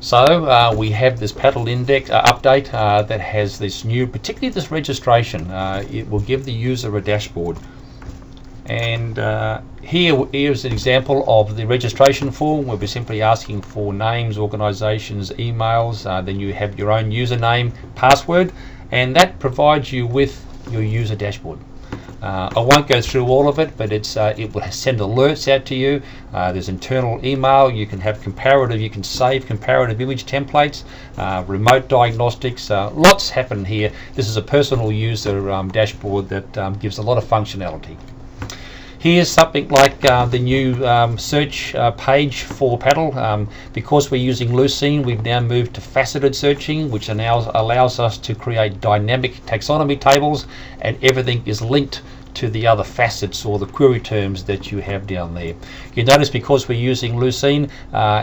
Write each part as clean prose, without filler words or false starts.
So we have this PaDIL index update that has this new, particularly this registration. It will give the user a dashboard. And here's an example of the registration form where we're simply asking for names, organisations, emails. Then you have your own username, password, and that provides you with your user dashboard. I won't go through all of it, but it will send alerts out to you. There's internal email. You can have comparative. You can save comparative image templates, remote diagnostics. Lots happen here. This is a personal user dashboard that gives a lot of functionality. Here's something like the new search page for PaDIL. Because we're using Lucene, we've now moved to faceted searching, which now allows us to create dynamic taxonomy tables, and everything is linked to the other facets or the query terms that you have down there. You notice because we're using Lucene,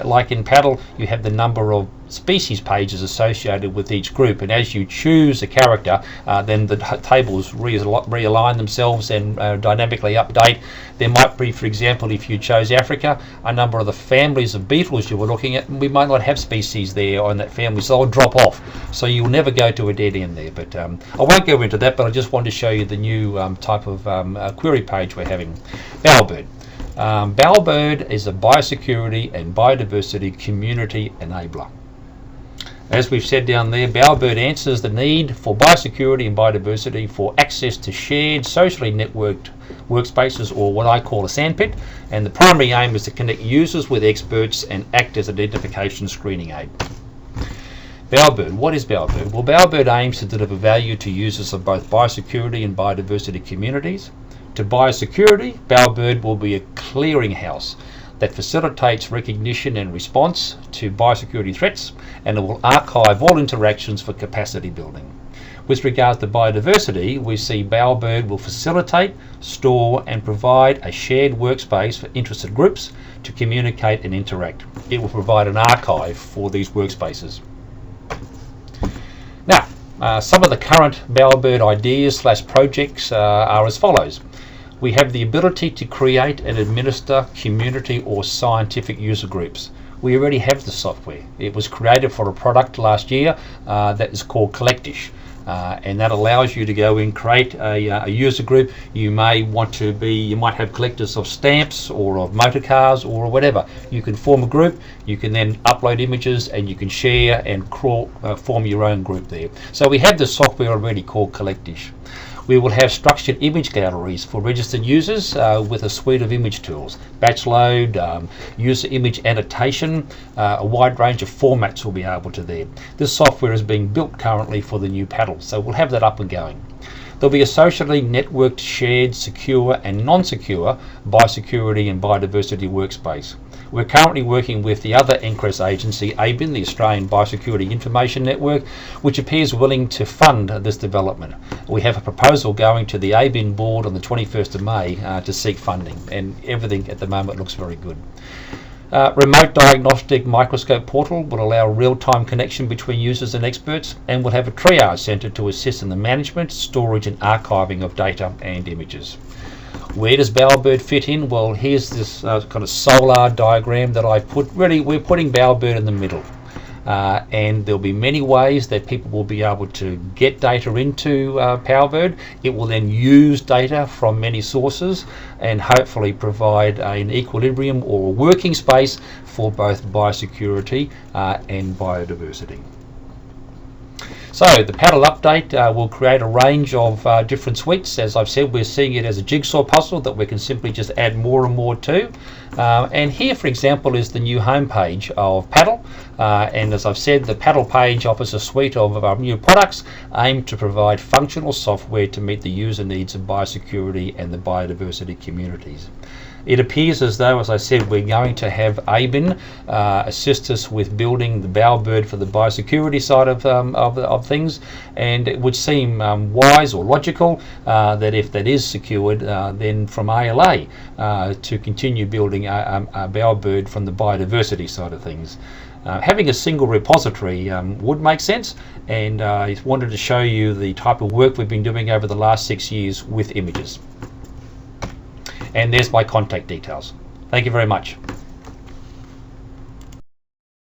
like in PaDIL, you have the number of species pages associated with each group, and as you choose a character, then the tables realign themselves and dynamically update. There might be, for example, if you chose Africa, a number of the families of beetles you were looking at, we might not have species there on that family, so they'll drop off. So you'll never go to a dead end there. But I won't go into that, but I just wanted to show you the new type of query page we're having. BowerBird. BowerBird is a biosecurity and biodiversity community enabler. As we've said down there, BowerBird answers the need for biosecurity and biodiversity for access to shared, socially networked workspaces, or what I call a sandpit, and the primary aim is to connect users with experts and act as an identification screening aid. BowerBird. What is BowerBird? Well, BowerBird aims to deliver value to users of both biosecurity and biodiversity communities. To biosecurity, BowerBird will be a clearinghouse that facilitates recognition and response to biosecurity threats, and it will archive all interactions for capacity building. With regards to biodiversity, we see BowerBird will facilitate, store and provide a shared workspace for interested groups to communicate and interact. It will provide an archive for these workspaces. Now, some of the current BowerBird ideas / projects are as follows. We have the ability to create and administer community or scientific user groups. We already have the software. It was created for a product last year that is called Collectish. And that allows you to go and create a user group. You might have collectors of stamps or of motor cars or whatever. You can form a group, you can then upload images, and you can share and form your own group there. So we have the software already called Collectish. We will have structured image galleries for registered users with a suite of image tools, batch load, user image annotation, a wide range of formats will be able to there. This software is being built currently for the new PaDIL, so we'll have that up and going. There'll be a socially networked, shared, secure and non-secure biosecurity and biodiversity workspace. We're currently working with the other NCRES agency, ABIN, the Australian Biosecurity Information Network, which appears willing to fund this development. We have a proposal going to the ABIN board on the 21st of May to seek funding, and everything at the moment looks very good. Remote diagnostic microscope portal will allow real-time connection between users and experts, and will have a triage centre to assist in the management, storage and archiving of data and images. Where does BowerBird fit in? Well, here's this kind of solar diagram that I put. Really, we're putting BowerBird in the middle. And there'll be many ways that people will be able to get data into BowerBird. It will then use data from many sources and hopefully provide an equilibrium or a working space for both biosecurity and biodiversity. So the PaDIL update will create a range of different suites. As I've said, we're seeing it as a jigsaw puzzle that we can simply just add more and more to. And here, for example, is the new homepage of PaDIL. And as I've said, the PaDIL page offers a suite of our new products aimed to provide functional software to meet the user needs of biosecurity and the biodiversity communities. It appears as though, as I said, we're going to have ABIN assist us with building the BowerBird for the biosecurity side of things, and it would seem wise or logical that if that is secured, then from ALA to continue building a BowerBird from the biodiversity side of things. Having a single repository would make sense, and I wanted to show you the type of work we've been doing over the last 6 years with images. And there's my contact details. Thank you very much.